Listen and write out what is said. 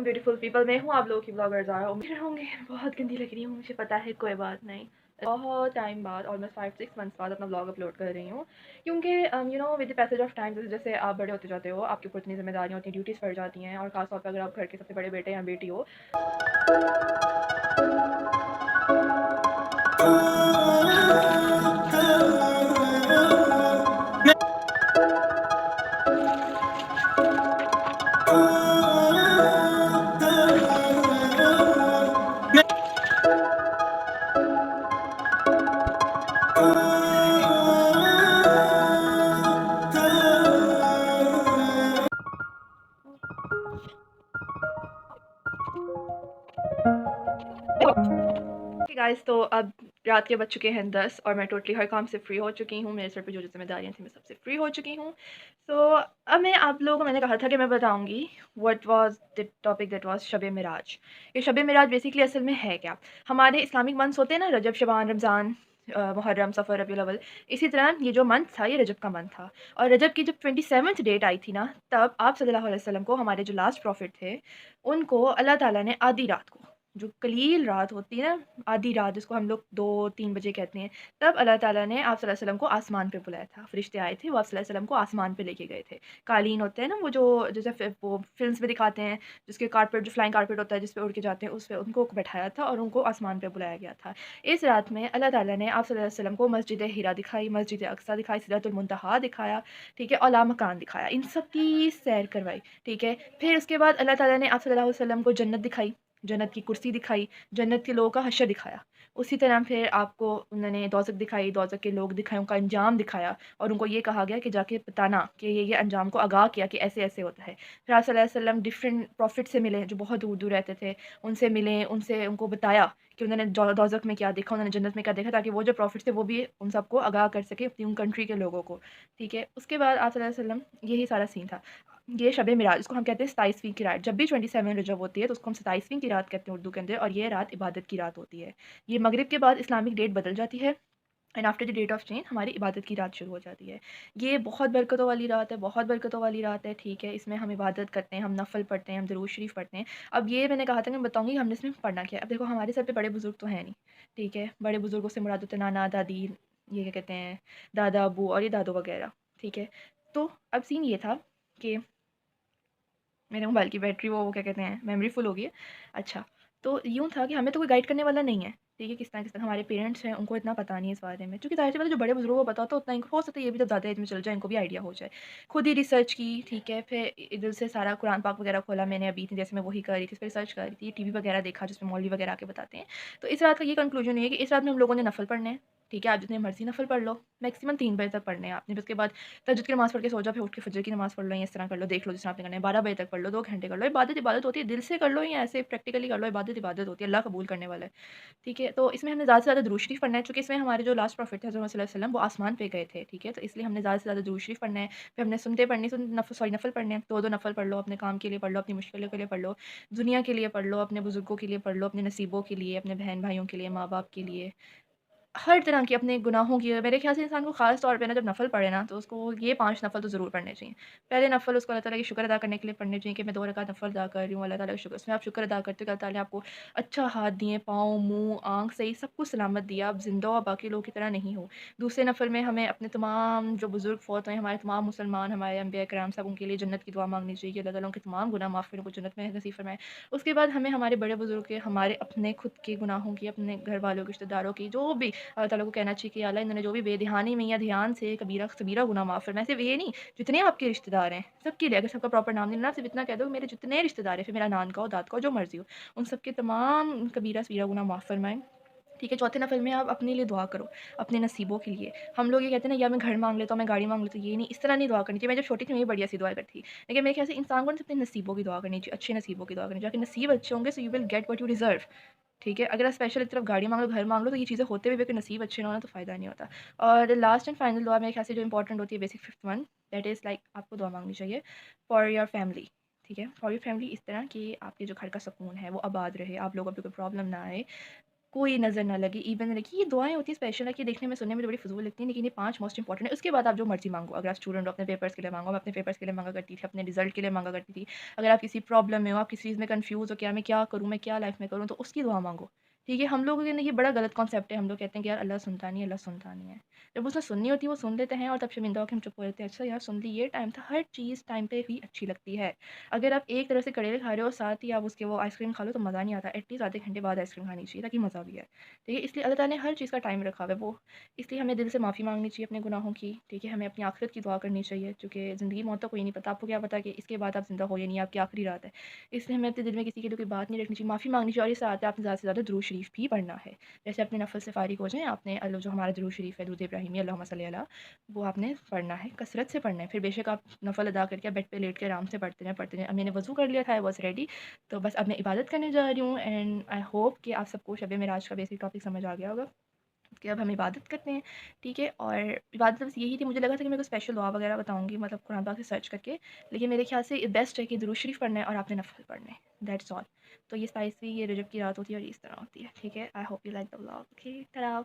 Beautiful people, मैं हूँ आप लोगों की ब्लॉगर ज़ारा। उम्मीद होंगे बहुत गंदी लग रही हूँ, मुझे पता है, कोई बात नहीं। बहुत टाइम बाद, ऑलमोस्ट 5-6 मंथ्स बाद अपना ब्लॉग अपलोड कर रही हूँ, क्योंकि with the passage of time, जैसे जैसे आप बड़े होते जाते हो, आपके ऊपर इतनी जिम्मेदारियाँ होती हैं, ड्यूटीज़ पड़ जाती हैं, और खासतौर पर अगर आप घर के सबसे बड़े बेटे या बेटी हो। गाइस, तो अब रात के बज चुके हैं 10 और मैं टोटली हर काम से फ्री हो चुकी हूँ। मेरे सर पे जो जो जिम्मेदारियाँ थी मैं सबसे फ्री हो चुकी हूँ। सो अब मैं आप लोगों को, मैंने कहा था कि मैं बताऊँगी what was the topic, that was Shab Miraj. ये शब मिराज बेसिकली असल में है क्या? हमारे इस्लामिक मंथ्स होते हैं ना, रजब, शबान, रमज़ान, मुहर्रम, सफ़र, रबीउल अव्वल। इसी तरह ये जो मंथ था, ये रजब का मंथ था, और रजब की जब 27th डेट आई थी ना, तब आप सल्लल्लाहु अलैहि वसल्लम को, हमारे जो लास्ट प्रॉफिट थे, उनको अल्लाह ताला ने आधी रात को, जो कलील रात होती है ना, आधी रात जिसको हम लोग 2-3 बजे कहते हैं, तब अल्लाह ताला ने आप सल्लल्लाहु अलैहि वसल्लम को आसमान पे बुलाया था। फरिश्ते आए थे, वो आप सल्लल्लाहु अलैहि वसल्लम को आसमान पे लेके गए थे। कालीन होते हैं ना, वो जो जैसे वो फ़िल्म्स में दिखाते हैं, जिसके कारपेट, जो फ्लाइंग कारपेट होता है जिस पे उड़ के जाते हैं, उस पे उनको बैठाया था और उनको आसमान पे बुलाया गया था। इस रात में अल्लाह ताला ने आप सल्लल्लाहु अलैहि वसल्लम को मस्जिद हिरा दिखाई, मस्जिद अक्सा दिखाई, सिदरतुल मुंतहा दिखाया, ठीक है, औला मकान दिखाया, इन सब की सैर करवाई, ठीक है। फिर उसके बाद अल्लाह ताला ने आप सल्लल्लाहु अलैहि वसल्लम को जन्नत दिखाई, जन्नत की कुर्सी दिखाई, जन्नत के लोगों का हशर दिखाया। उसी तरह फिर आपको उन्होंने दोज़ख दिखाई, दोज़ख के लोग दिखाए, उनका अंजाम दिखाया, और उनको ये कहा गया कि जाके बताना कि ये अंजाम को आगाह किया कि ऐसे-ऐसे होता है। फिर आप सल्लल्लाहु अलैहि वसल्लम डिफरेंट प्रॉफ़िट से मिले, जो बहुत दूर-दूर रहते थे, उनसे मिले, उनसे उनको बताया कि उन्होंने दोज़ख में क्या देखा, उन्होंने जन्नत में क्या देखा, ताकि वो जो प्रॉफ़िट थे वो भी उन सबको आगाह कर सकें, अपनी उन कंट्री के लोगों को, ठीक है। उसके बाद आप सल्लल्लाहु अलैहि वसल्लम, यही सारा सीन था। ये शब-ए मिराज, इसको हम कहते हैं 27वीं की रात। जब भी 27 रजब होती है तो उसको हम 27वीं की रात कहते हैं उर्दू के अंदर, और ये रात इबादत की रात होती है। ये मगरिब के बाद इस्लामिक डेट बदल जाती है, and after the date of change हमारी इबादत की रात शुरू हो जाती है। ये बहुत बरकतों वाली रात है, बहुत बरकतों वाली रात है, ठीक है। इसमें हम इबादत करते हैं, हम नफ़ल पढ़ते हैं, हम दरूद शरीफ पढ़ते हैं। अब ये मैंने कहा था कि मैं बताऊँगी हमने इसमें पढ़ना क्या है। अब देखो, हमारे सर पे बड़े बुज़ुर्ग तो हैं नहीं, ठीक है। बड़े बुज़ुर्गों से मुराद होते हैं नाना, दादी, ये क्या कहते हैं, दादा, अबू और ये दादू वगैरह, ठीक है। तो अब सीन ये था कि मेरे मोबाइल की बैटरी, वो क्या कहते हैं, मेमोरी फुल हो गई है। अच्छा, तो यूँ था कि हमें तो कोई गाइड करने वाला नहीं है, ठीक है। किस तरह हमारे पेरेंट्स हैं, उनको इतना पता नहीं है इस बारे में, क्योंकि ज़ाहिर-सी बात है, जो बड़े बुज़ुर्गों को पता होता है उतना ही, हो सकता है ये भी जब ज़्यादा एज में चल जाए इनको भी आइडिया हो जाए। खुद ही रिसर्च की, ठीक है। फिर इधर से सारा कुरान पाक वगैरह खोला मैंने, अभी जैसे मैं वही कर रही थी, इस पे रिसर्च कर रही थी, टीवी वगैरह देखा जिसमें मौलवी वगैरह आके बताते हैं। तो इस रात का ये कंक्लूजन ये है कि इस रात में हम लोगों ने नफ़ल पढ़ने हैं, ठीक है। आप जितने मर्ज़ी नफ़ल पढ़ लो, मैक्सिमम 3 बजे तक पढ़ने हैं आपने। फिर उसके बाद तहज्जुद की नमाज़ पढ़ के सो जाओ, फिर उठ के फजर की नमाज़ पढ़ लो, या इस तरह कर लो, देख लो जिस तरह आपने करना है। 12 बजे तक पढ़ लो, 2 घंटे कर लो। इबादत इबादत होती है, दिल से कर लो या ऐसे प्रैक्टिकली कर लो, इबादत इबादत होती है, अल्लाह कबूल करने वाला है, ठीक है। तो इसमें हमने ज़्यादा से ज़्यादा दुरूद शरीफ पढ़ना है, चूँकि इसमें हमारे जो लास्ट प्रॉफिट थे हज़रत मोहम्मद सल्लल्लाहु अलैहि वसल्लम, वो आसमान पे गए थे, ठीक है। तो इसलिए हमने ज़्यादा से ज़्यादा दुरूद शरीफ पढ़ना है। फिर हमने सुनते पढ़नी, नफ़ल पढ़ने हैं, 2-2 नफ़ल पढ़ लो, अपने काम के लिए पढ़ लो, अपनी मुश्किलों के लिए पढ़ लो, दुनिया के लिए पढ़ लो, अपने बुज़ुर्गों के लिए पढ़ लो, अपने नसीबों के लिए, अपने बहन-भाइयों के लिए, माँ-बाप के लिए, हर तरह की, अपने गुनाहों की। मेरे ख़्याल से इंसान को ख़ास तौर पे ना, जब नफ़ल पढ़े ना, तो उसको ये 5 नफ़ल तो ज़रूर पढ़ने चाहिए। पहले नफ़ल उसको अल्लाह ताला की शुक्र अदा करने के लिए पढ़ने चाहिए कि मैं 2 रकात नफ़ल अदा कर रही हूँ, अल्लाह ताला का शुक्र। उसमें आप शुक्र अदा करते हो कि अल्लाह ताला ने आपको अच्छा हाथ दिए, पाँव, मुँह, आँख सही सब कुछ सलामत दिया, आप ज़िंदा हो, बाकी लोगों की तरह नहीं हो। दूसरे नफ़ल में हमें अपने तमाम जो बुज़ुर्ग फ़ौत हुए, हमारे तमाम मुसलमान, हमारे अंबिया किराम सब, उनके लिए जन्नत की दुआ माँगनी चाहिए कि अल्लाह ताला उनके तमाम गुनाह माफ़ करे, उनको जन्नत में नसीब फरमाए। उसके बाद हमें हमारे बड़े बुज़ुर्ग के, हमारे अपने खुद के गुनाहों की, अपने घर वालों के, रिश्तेदारों की, जो भी अल्लाह ताला को कहना चाहिए कि या अल्लाह, इन्होंने जो भी बेध्यानी में या ध्यान से कबीरा सगीरा गुनाह माफ़ फरमाए। सिर्फ़ ये नहीं, जितने आपके रिश्तेदार हैं, सबके लिए, अगर सबका प्रॉपर नाम नहीं लेना, सिर्फ़ इतना कह दो मेरे जितने रिश्तेदार हैं, फिर मेरा नान का हो, दाद का हो, जो मर्ज़ी हो, उन सबके तमाम कबीरा सगीरा गुनाह माफ़ फरमाएँ, ठीक है। चौथे नफ़ल में आप अपने लिए दुआ करो, अपने नसीबों के लिए। हम लोग ये कहते हैं ना, या मैं घर माँग लेता हूँ, मैं गाड़ी माँग लेता हूँ, ये नहीं, इस तरह नहीं दुआ करनी चाहिए। मैं जब छोटी थी, मैं ये बढ़िया सी दुआ करती थी। लेकिन मेरे ख्याल से इंसान को ना अपने नसीबों की दुआ करनी चाहिए, अच्छे नसीबों की दुआ करनी चाहिए। आपके नसीब अच्छे होंगे, so you will get what you deserve, ठीक है। अगर आप स्पेशल एक तरफ गाड़ी माँग लो, घर माँग लो, तो ये चीज़ें होते हुए भी अगर नसीब अच्छे ना हो ना, तो फ़ायदा नहीं होता। और लास्ट एंड फाइनल दुआ मेरे ख्याल से जो इम्पोर्टेंट होती है, basic 5th one, that is like आपको दुआ माँगनी चाहिए फॉर योर फैमिली, ठीक है। फॉर योर फैमिली इस तरह कि आपके जो घर का सुकून है वो आबाद रहे, आप लोगों पे कोई प्रॉब्लम ना आए, कोई नज़र ना लगे। इवन देखिए ये दुआएँ होती हैं स्पेशल है कि देखने में सुनने में तो बड़ी फ़िज़ूल लगती हैं, लेकिन ये 5 मोस्ट इम्पोर्टेंट है। उसके बाद आप जो मर्ज़ी माँगो। अगर आप स्टूडेंट हो अपने पेपर्स के लिए माँगो, मैं अपने पेपर्स के लिए माँगा करती थी, अपने रिज़ल्ट के लिए माँगा करती थी। अगर आप किसी प्रॉब्लम में हो, आप किसी चीज़ में कन्फ्यूज़ हो कि यार मैं क्या करूँ, मैं क्या लाइफ़ में करूँ, तो उसकी दुआ माँगो। ठीक है? हम लोगों के अंदर ये बड़ा गलत कॉन्सेप्ट है। हम लोग कहते हैं कि यार अल्लाह सुनता नहीं है, अल्लाह सुनता नहीं है। जब उसने सुननी होती है वो सुन लेते हैं और तब शर्मिंदा होके हम चुप हो जाते हैं। अच्छा यार सुन ली, ये टाइम था। हर चीज़ टाइम पे ही अच्छी लगती है। अगर आप एक तरफ से करेले खा रहे हो और साथ ही आप उसके वो आइसक्रीम खा लो तो मज़ा नहीं आता। एटलीस्ट आधे घंटे बाद आइसक्रीम खानी चाहिए ताकि मज़ा भी आए। ठीक है? इसलिए अल्लाह ताला ने हर चीज़ का टाइम रखा हुआ है। वो इसलिए हमें दिल से माफ़ी माँगनी चाहिए अपने गुनाहों की। ठीक है? हमें अपनी आखिरत की दुआ करनी चाहिए क्योंकि ज़िंदगी मौत तो कोई नहीं पता। आपको क्या पता कि इसके बाद आप ज़िंदा हो या नहीं, आपकी आखिरी रात है। इसलिए हमें अपने दिल में किसी के लिए कोई बात नहीं रखनी चाहिए, माफ़ी माँगनी चाहिए और इस साथ आपने ज़्यादा से ज़्यादा दुरूद शरीफ भी पढ़ना है। जैसे अपने नफ़ल से फ़ारिग हो जाएँ, आपने जो हमारा दुरूद शरीफ है, दुरूद इब्राहिमी अल्लाहुम्मा सल्ली अला, वो आपने पढ़ना है, कसरत से पढ़ना है। फिर बेशक आप नफ़ल अदा करके बेड पे लेट के आराम से पढ़ते रहें। अब मैंने वज़ू कर लिया था, आई वाज़ रेडी, तो बस अब मैं इबादत करने जा रही हूँ एंड आई होप कि आप सबको शब मेराज का बेसिक टॉपिक समझ आ गया होगा कि अब हम इबादत करते हैं, ठीक है? और इबादत बस यही थी, मुझे लगा था कि मैं कोई स्पेशल दुआ वगैरह बताऊँगी मतलब कुरान पाक से सर्च करके, लेकिन मेरे ख़्याल से बेस्ट है कि दुरूद शरीफ पढ़ना है और आपने नफ़ल पढ़ने हैं, दैट्स ऑल। तो ये स्पाइसी ये रजब की रात होती है और इस तरह होती है, ठीक है? I hope you like the vlog, okay, ta-ra।